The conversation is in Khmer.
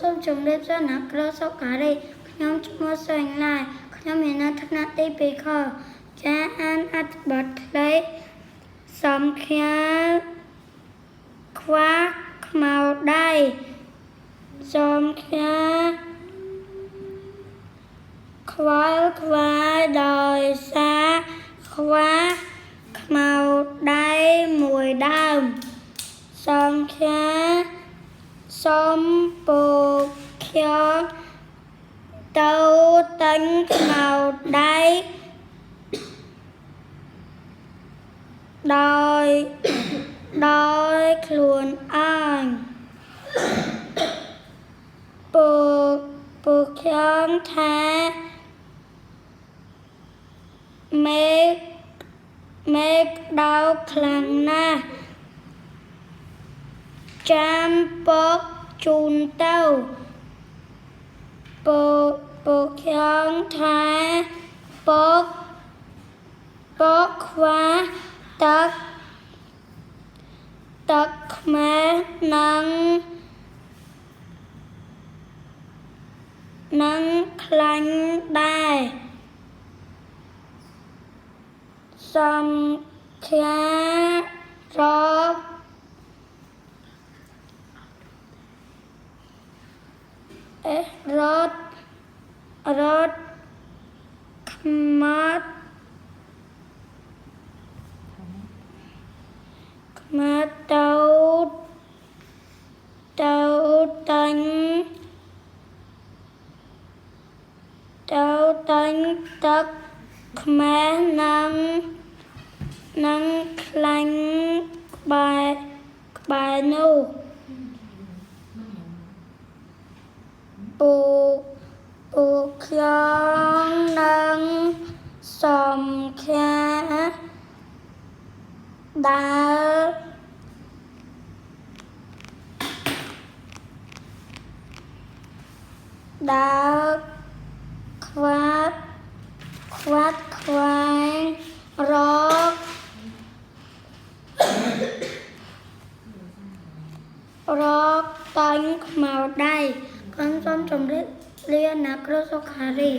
សូមជម្រាបសួរអ្នកគ្រូសុខារីខ្ញុំឈ្មោះសែងឡាយខ្ញុំមានឋានៈទី2ខចាអានអត្ថបទខ្លីសំខាខ្វះខ្មៅដៃសំខាខ្វល់ខ្វាយដោយសារខ្វះខ្មៅដៃមួយដើមសំខាសូមពួកខ្ញុំទៅទិញខ្មៅដៃដោយខ្លួនឯងពួកខ្ញុំថាមេឃដៅខ្លាំងណាស់ចាំពុកជូនទៅពួកខ្ញុំថាពុកខ្វះទឹកខ្មែរនិងខ្លាញ់ដែរសំខារត់ខ្មាត់ទៅទិញទឹកខ្មែរនិងខ្លាញ់ក្បែរនោះពួកខ្ញុំនឹងសំខាដើរខ្វាត់ខ្វែងរកទិញខ្មៅដៃសូមជម្រាបលាអ្នកគ្រូសុខារី